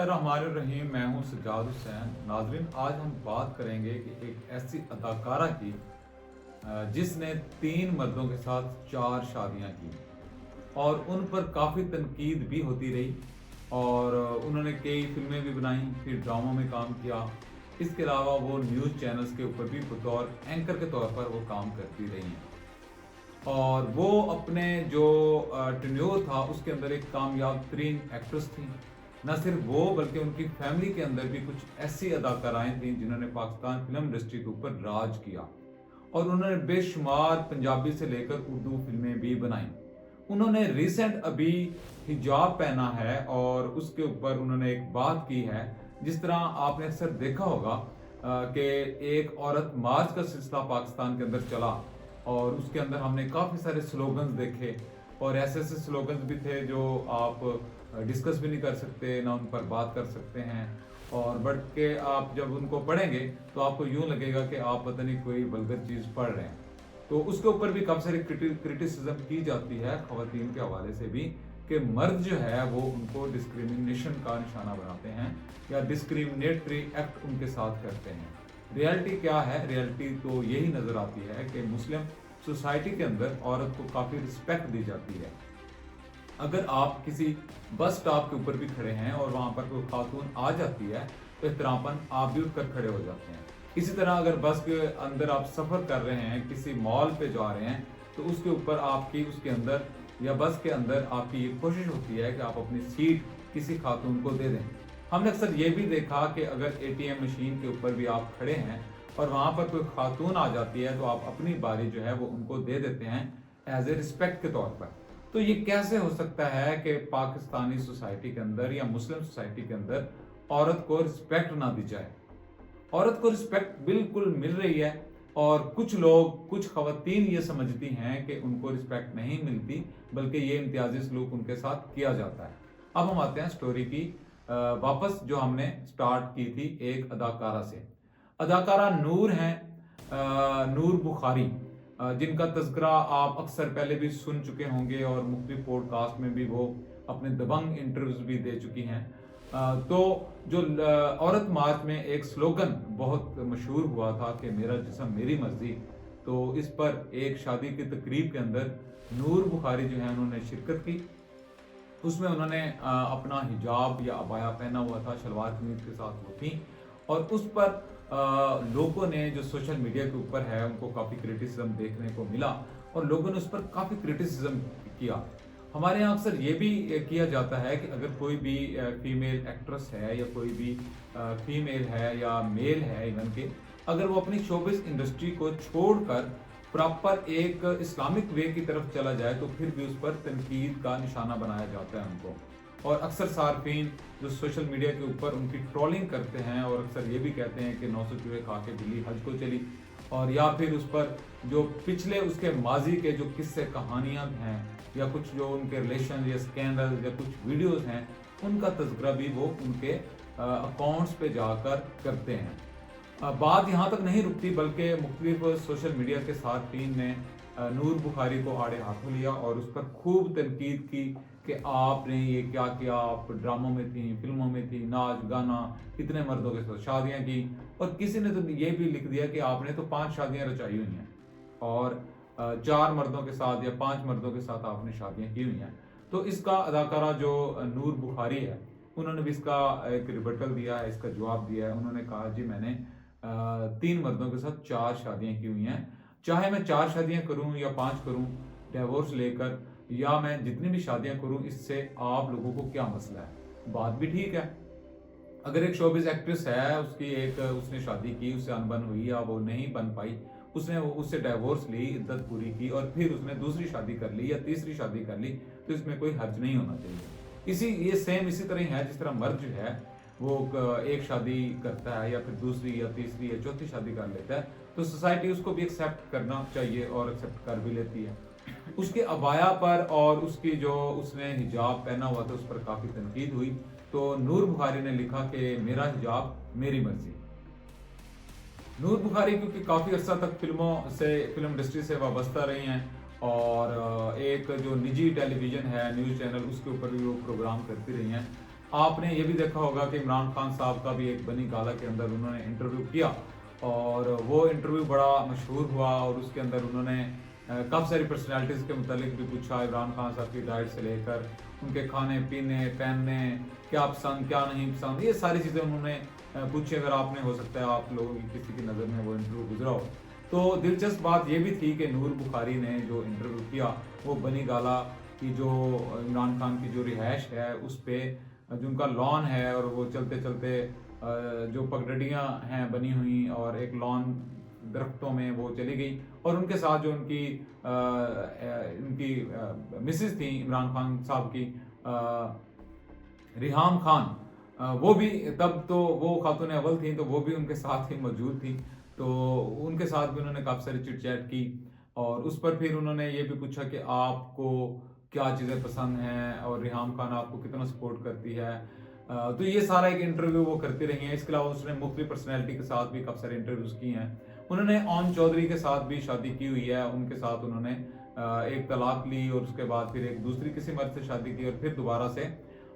बिस्मिल्लाहिर्रहमानिर्रहीम। मैं हूं सज्जाद हुसैन। नाजरीन, आज हम बात करेंगे कि एक ऐसी अदाकारा की जिसने 3 मर्दों के साथ 4 शादियां की और उन पर काफ़ी तनकीद भी होती रही और उन्होंने कई फिल्में भी बनाई, फिर ड्रामों में काम किया। इसके अलावा वो न्यूज़ चैनल्स के ऊपर भी बतौर एंकर के तौर पर वो काम करती रही हैं और वो अपने जो टेन्योर था उसके अंदर एक कामयाब तरीन एक्ट्रेस थी। न सिर्फ वो बल्कि उनकी फैमिली के अंदर भी कुछ ऐसी अदाकाराएं थीं जिन्होंने पाकिस्तान फिल्म इंडस्ट्री के ऊपर राज किया और उन्होंने बेशुमार पंजाबी से लेकर उर्दू फिल्में भी बनाई। उन्होंने रिसेंट अभी हिजाब पहना है और उसके ऊपर उन्होंने एक बात की है। जिस तरह आपने अक्सर देखा होगा कि एक औरत मार्च का सिलसिला पाकिस्तान के अंदर चला और उसके अंदर हमने काफ़ी सारे स्लोगन्स देखे और ऐसे ऐसे स्लोगन्स भी थे जो आप डिस्कस भी नहीं कर सकते, ना उन पर बात कर सकते हैं। और बढ़ के आप जब उनको पढ़ेंगे तो आपको यूं लगेगा कि आप पता नहीं कोई वल्गर चीज़ पढ़ रहे हैं। तो उसके ऊपर भी काफ़ी सारी क्रिटिसिज्म की जाती है ख़वातीन के हवाले से भी कि मर्द जो है वो उनको डिस्क्रिमिनेशन का निशाना बनाते हैं या डिस्क्रिमिनेटरी एक्ट उनके साथ करते हैं। रियलिटी क्या है? रियलिटी तो यही नज़र आती है कि मुस्लिम सोसाइटी के अंदर औरत को काफ़ी रिस्पेक्ट दी जाती है। अगर आप किसी बस स्टॉप के ऊपर भी खड़े हैं और वहाँ पर कोई खातून आ जाती है तो एहतरामन आप भी उठकर खड़े हो जाते हैं। इसी तरह अगर बस के अंदर आप सफ़र कर रहे हैं, किसी मॉल पे जा रहे हैं, तो उसके ऊपर आपकी उसके अंदर या बस के अंदर आपकी ये कोशिश होती है कि आप अपनी सीट किसी खातून को दे दें। हमने अक्सर ये भी देखा कि अगर एटीएम मशीन के ऊपर भी आप खड़े हैं और वहाँ पर कोई खातून आ जाती है तो आप अपनी बारी जो है वो उनको दे देते हैं एज ए रिस्पेक्ट के तौर पर। तो ये कैसे हो सकता है कि पाकिस्तानी सोसाइटी के अंदर या मुस्लिम सोसाइटी के अंदर औरत को रिस्पेक्ट ना दी जाए? औरत को रिस्पेक्ट बिल्कुल मिल रही है और कुछ लोग, कुछ खवातीन ये समझती हैं कि उनको रिस्पेक्ट नहीं मिलती बल्कि ये इम्तियाजी सलूक उनके साथ किया जाता है। अब हम आते हैं स्टोरी की वापस जो हमने स्टार्ट की थी एक अदाकारा से। अदाकारा नूर हैं, नूर बुखारी, जिनका तज़किरा आप अक्सर पहले भी सुन चुके होंगे और मुख्तलिफ पॉडकास्ट में भी वो अपने दबंग इंटरव्यूज भी दे चुकी हैं। तो जो औरत मार्च में एक स्लोगन बहुत मशहूर हुआ था कि मेरा जिस्म मेरी मर्जी, तो इस पर एक शादी की तकरीब के अंदर नूर बुखारी जो है उन्होंने शिरकत की। उसमें उन्होंने अपना हिजाब या अबाया पहना हुआ था, शलवार कमीज के साथ वो थी और उस पर लोगों ने जो सोशल मीडिया के ऊपर है उनको काफ़ी क्रिटिसिज्म देखने को मिला और लोगों ने उस पर काफ़ी क्रिटिसिज्म किया। हमारे यहाँ अक्सर ये भी किया जाता है कि अगर कोई भी फीमेल एक्ट्रेस है या कोई भी फीमेल है या मेल है इवन के, अगर वो अपनी शोबिस इंडस्ट्री को छोड़कर प्रॉपर एक इस्लामिक वे की तरफ चला जाए तो फिर भी उस पर तनकीद का निशाना बनाया जाता है उनको। और अक्सर सार्फिन जो सोशल मीडिया के ऊपर उनकी ट्रोलिंग करते हैं और अक्सर ये भी कहते हैं कि 900 चूहे खा के बिल्ली हज को चली, और या फिर उस पर जो पिछले उसके माजी के जो किस्से कहानियाँ हैं या कुछ जो उनके रिलेशन या स्कैंडल या कुछ वीडियोस हैं उनका तज़किरा भी वो उनके अकाउंट्स पे जाकर करते हैं। बात यहाँ तक नहीं रुकती बल्कि मुख्तलिफ सोशल मीडिया के सार्फिन ने नूर बुखारी को आड़े हाथों लिया और उस पर खूब तनकीद की कि आपने ये क्या किया, आप ड्रामों में थी, फिल्मों में थी, नाच गाना, कितने मर्दों के साथ शादियां की, और किसी ने तो ये भी लिख दिया कि आपने तो 5 शादियां रचाई हुई हैं और 4 मर्दों के साथ या 5 मर्दों के साथ आपने शादियां की हुई हैं। तो इसका अदाकारा जो नूर बुखारी है उन्होंने भी इसका एक रिबटल दिया है, इसका जवाब दिया है। उन्होंने कहा जी मैंने 3 मर्दों के साथ 4 शादियां की हुई हैं, चाहे मैं 4 शादियां करूं या 5 करूं डिवोर्स लेकर, या मैं जितनी भी शादियां करूं, इससे आप लोगों को क्या मसला है? बात भी ठीक है। अगर एक शोबिस एक्ट्रेस है, उसने शादी की, उससे अनबन हुई या वो नहीं बन पाई, उसने उससे डिवोर्स ली, इद्दत पूरी की और फिर उसने दूसरी शादी कर ली या तीसरी शादी कर ली, तो इसमें कोई हर्ज नहीं होना चाहिए। इसी तरह है जिस तरह मर्द जो है वो एक शादी करता है या फिर दूसरी या तीसरी या चौथी शादी कर लेता है तो सोसाइटी उसको भी एक्सेप्ट करना चाहिए और एक्सेप्ट कर भी लेती है। उसके अबाया पर और उसकी जो उसने हिजाब पहना हुआ था उस पर काफ़ी तनकीद हुई, तो नूर बुखारी ने लिखा कि मेरा हिजाब मेरी मर्जी। नूर बुखारी क्योंकि काफ़ी अर्सा तक फिल्म इंडस्ट्री से वाबस्ता रही हैं और एक जो निजी टेलीविज़न है, न्यूज़ चैनल, उसके ऊपर भी वो प्रोग्राम करती रही हैं। आपने ये भी देखा होगा कि इमरान खान साहब का भी एक बनी गाला के अंदर उन्होंने इंटरव्यू किया, और वो इंटरव्यू बड़ा मशहूर हुआ, और उसके अंदर उन्होंने काफ़ी सारी पर्सनैलिटीज़ के मुतालिक भी पूछा, इमरान खान साहब की डाइट से लेकर उनके खाने पीने पहनने, क्या पसंद क्या नहीं पसंद, ये सारी चीज़ें उन्होंने पूछी। अगर आपने, हो सकता है आप लोगों की किसी की नज़र में वो इंटरव्यू गुजरा हो। तो दिलचस्प बात ये भी थी कि नूर बुखारी ने जो इंटरव्यू किया वो बनी गाला की जो इमरान खान की जो रिहाइश है उस पर, जो उनका लॉन है, और वो चलते चलते जो पगडंडियाँ हैं बनी हुई, और एक लॉन दरख्तों में वो चली गई, और उनके साथ जो उनकी मिसेस थी इमरान खान साहब की, रिहाम खान, वो भी, तब तो वो खातून अव्वल थी, तो वो भी उनके साथ ही मौजूद थी। तो उनके साथ भी उन्होंने काफ़ी सारी चिट चैट की, और उस पर फिर उन्होंने ये भी पूछा कि आपको क्या चीज़ें पसंद हैं, और रिहाम खान आपको कितना सपोर्ट करती है। तो ये सारा एक इंटरव्यू वो करती रही हैं। इसके अलावा उसने मुख्तलिफ पर्सनैलिटी के साथ भी काफ़ी सारे इंटरव्यूज़ किए हैं। उन्होंने ओन चौधरी के साथ भी शादी की हुई है, उनके साथ उन्होंने एक तलाक ली, और उसके बाद फिर एक दूसरी किसी मर्द से शादी की, और फिर दोबारा से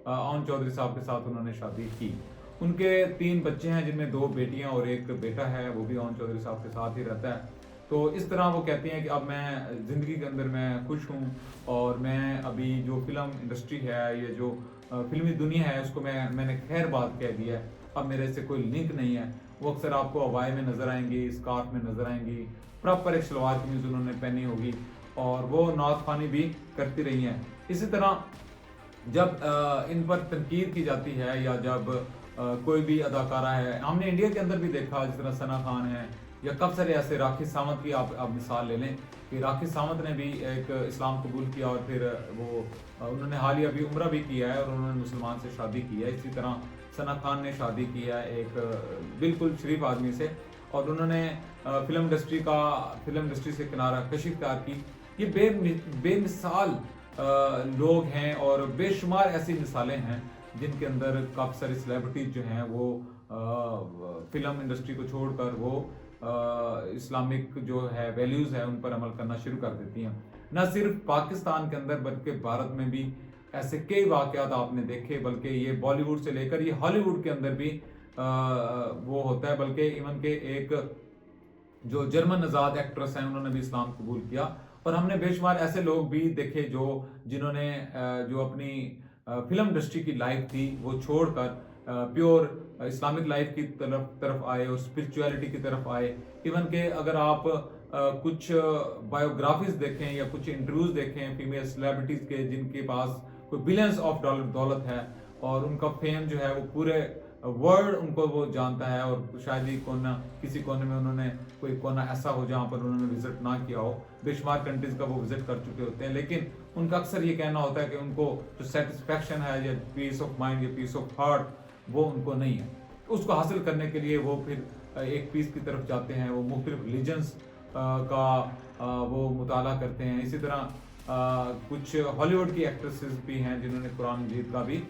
ओन चौधरी साहब के साथ उन्होंने शादी की। उनके 3 बच्चे हैं, जिनमें 2 बेटियां और एक बेटा है, वो भी ओन चौधरी साहब के साथ ही रहता है। तो इस तरह वो कहती हैं कि अब मैं ज़िंदगी के अंदर मैं खुश हूँ, और मैं अभी जो फिल्म इंडस्ट्री है, ये जो फिल्मी दुनिया है, उसको मैंने खैर बात कह दिया है, अब मेरे से कोई लिंक नहीं है। वो अक्सर आपको हवाई में नज़र आएंगी, स्कार्फ में नज़र आएंगी, प्रॉपर एक सलवार कमीज उन्होंने पहनी होगी, और वो नॉर्थ खानी भी करती रही हैं। इसी तरह जब इन पर तनकीद की जाती है, या जब कोई भी अदाकारा है, हमने इंडिया के अंदर भी देखा, जिस तरह सना खान है, या काफ़ी सारे ऐसे, राखी सावंत की आप मिसाल ले लें कि राखी सावंत ने भी एक इस्लाम कबूल किया, और फिर वो उन्होंने हाल ही अभी उम्रा भी किया है, और उन्होंने मुसलमान से शादी की है। इसी तरह सना खान ने शादी की है एक बिल्कुल शरीफ आदमी से, और उन्होंने फिल्म इंडस्ट्री से किनारा कशी इख्तियार की। ये बेमिसाल लोग हैं, और बेशुमार ऐसी मिसालें हैं जिनके अंदर काफ़ी सारी सेलिब्रिटीज जो हैं वो फिल्म इंडस्ट्री को छोड़कर वो इस्लामिक जो है वैल्यूज़ है उन पर अमल करना शुरू कर देती हैं। न सिर्फ पाकिस्तान के अंदर बल्कि भारत में भी ऐसे कई वाक़यात आपने देखे, बल्कि ये बॉलीवुड से लेकर ये हॉलीवुड के अंदर भी वो होता है। बल्कि इवन के एक जो जर्मन आज़ाद एक्ट्रेस हैं, उन्होंने भी इस्लाम कबूल किया, और हमने बेशुमार ऐसे लोग भी देखे जिन्होंने जो अपनी फिल्म इंडस्ट्री की लाइफ थी वो छोड़कर प्योर इस्लामिक लाइफ की तरफ आए, और स्पिरिचुअलिटी की तरफ आए। इवन के अगर आप कुछ बायोग्राफीज देखें, या कुछ इंटरव्यूज देखें फीमेल सेलिब्रिटीज के, जिनके पास कोई बिलियंस ऑफ डॉलर दौलत है, और उनका फेम जो है वो पूरे वर्ल्ड उनको वो जानता है, और शायद ही किसी कोने में उन्होंने कोई कोना ऐसा हो जहाँ पर उन्होंने विजिट ना किया हो। बेशुमार कंट्रीज का वो विजिट कर चुके होते हैं, लेकिन उनका अक्सर ये कहना होता है कि उनको जो सेटिस्फैक्शन है, या पीस ऑफ माइंड, या पीस ऑफ हार्ट, वो उनको नहीं है। उसको हासिल करने के लिए वो फिर एक पीस की तरफ जाते हैं, वो मुख्तलिफ रिलीजन्स का वो मुताला करते हैं। इसी तरह कुछ हॉलीवुड की एक्ट्रेसेस भी हैं जिन्होंने कुरान मजीद का भी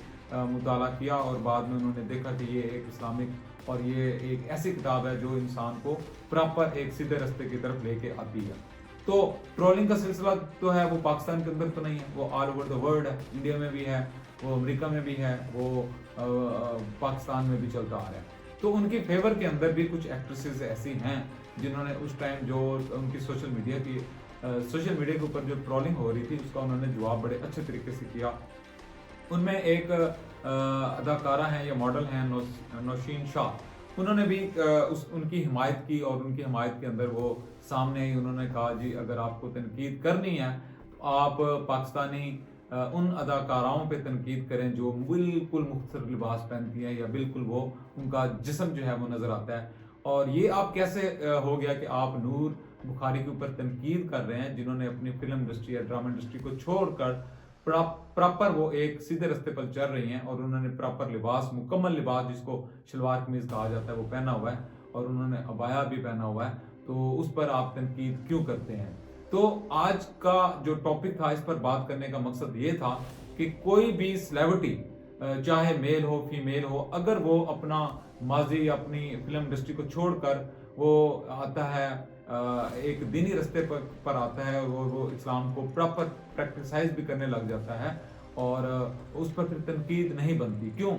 मुताला किया, और बाद में उन्होंने देखा कि ये एक इस्लामिक, और ये एक ऐसी किताब है जो इंसान को प्रॉपर एक सीधे रास्ते की तरफ लेके आती है। तो ट्रोलिंग का सिलसिला तो है, वो पाकिस्तान के अंदर तो नहीं है, वो ऑल ओवर द वर्ल्ड है। इंडिया में भी है, वो अमेरिका में भी है, वो पाकिस्तान में भी चलता आ रहा है। तो उनकी फेवर के अंदर भी कुछ एक्ट्रेसेस ऐसी हैं जिन्होंने उस टाइम जो उनकी सोशल मीडिया के ऊपर जो ट्रोलिंग हो रही थी, उसका उन्होंने जवाब बड़े अच्छे तरीके से किया। उनमें एक अदाकारा हैं या मॉडल हैं नौशीन शाह, उन्होंने भी उनकी हिमायत की, और उनकी हिमायत के अंदर वो सामने ही उन्होंने कहा, जी अगर आपको तनकीद करनी है तो आप पाकिस्तानी उन अदाकाराओं पे तनकीद करें जो बिल्कुल मुख्तलिफ लिबास पहनती हैं, या बिल्कुल वो उनका जिस्म जो है वो नज़र आता है। और ये आप कैसे हो गया कि आप नूर बुखारी के ऊपर तनकीद कर रहे हैं, जिन्होंने अपनी फिल्म इंडस्ट्री या ड्रामा इंडस्ट्री को छोड़कर प्रॉपर वो एक सीधे रास्ते पर चल रही हैं, और उन्होंने प्रॉपर लिबास, मुकम्मल लिबास जिसको शलवार कमीज कहा जाता है, वो पहना हुआ है, और उन्होंने अबाया भी पहना हुआ है, तो उस पर आप तनकीद क्यों करते हैं? तो आज का जो टॉपिक था, इस पर बात करने का मकसद ये था कि कोई भी सेलिब्रिटी, चाहे मेल हो फीमेल हो, अगर वो अपना माजी, अपनी फिल्म इंडस्ट्री को छोड़कर वो आता है, एक दीनी रास्ते पर आता है, वो इस्लाम को प्रॉपर प्रैक्टिसाइज भी करने लग जाता है, اور उस पर फिर तनकीद नहीं बनती। क्यों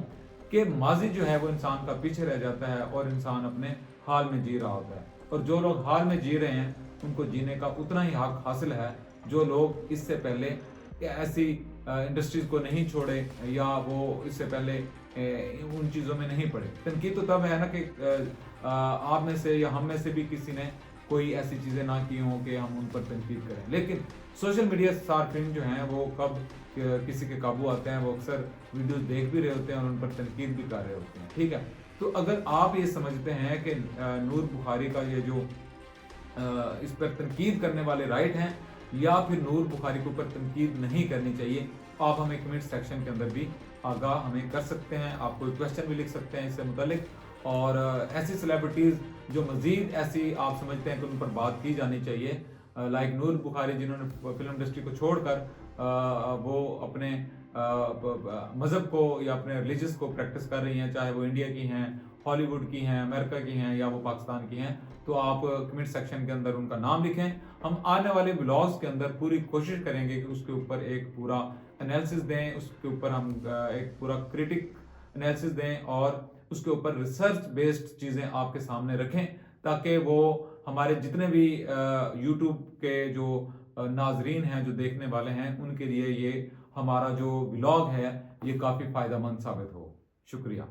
कि माजी जो है वो इंसान का पीछे रह जाता है और इंसान अपने हाल में जी रहा होता है, और जो लोग हाल में जी रहे हैं उनको जीने का उतना ही हक हासिल है जो लोग इससे पहले ऐसी इंडस्ट्रीज को नहीं छोड़े या वो इससे पहले उन चीज़ों में नहीं पड़े। तनकीद तो तब है ना कि आप में से या हम में से भी किसी ने कोई ऐसी चीज़ें ना की हों कि हम उन पर तनकीद करें, लेकिन सोशल मीडिया सार्फिन जो हैं वो कब किसी के काबू आते हैं, वो अक्सर वीडियोस देख भी रहे होते हैं और उन पर तनकीद भी कर रहे होते हैं। ठीक है, तो अगर आप ये समझते हैं कि नूर बुखारी का ये जो इस पर तनकीद करने वाले राइट हैं या फिर नूर बुखारी के ऊपर तनकीद नहीं करनी चाहिए, आप हमें कमेंट सेक्शन के अंदर भी आगाह हमें कर सकते हैं। आप कोई क्वेश्चन भी लिख सकते हैं इससे मुतालिक, और ऐसी सेलिब्रिटीज़ जो मज़ीद ऐसी आप समझते हैं कि उन पर बात की जानी चाहिए, लाइक नूर बुखारी जिन्होंने फिल्म इंडस्ट्री को छोड़कर वो अपने मज़हब को या अपने रिलीजियस को प्रैक्टिस कर रही हैं, चाहे वो इंडिया की हैं, हॉलीवुड की हैं, अमेरिका की हैं या वो पाकिस्तान की हैं, तो आप कमेंट सेक्शन के अंदर उनका नाम लिखें। हम आने वाले ब्लॉग्स के अंदर पूरी कोशिश करेंगे कि उसके ऊपर एक पूरा एनालिसिस दें, उसके ऊपर हम एक पूरा क्रिटिक एनालिसिस दें और उसके ऊपर रिसर्च बेस्ड चीज़ें आपके सामने रखें, ताकि वो हमारे जितने भी यूट्यूब के जो नाजरीन हैं, जो देखने वाले हैं, उनके लिए ये हमारा जो व्लॉग है ये काफ़ी फ़ायदेमंद साबित हो। शुक्रिया।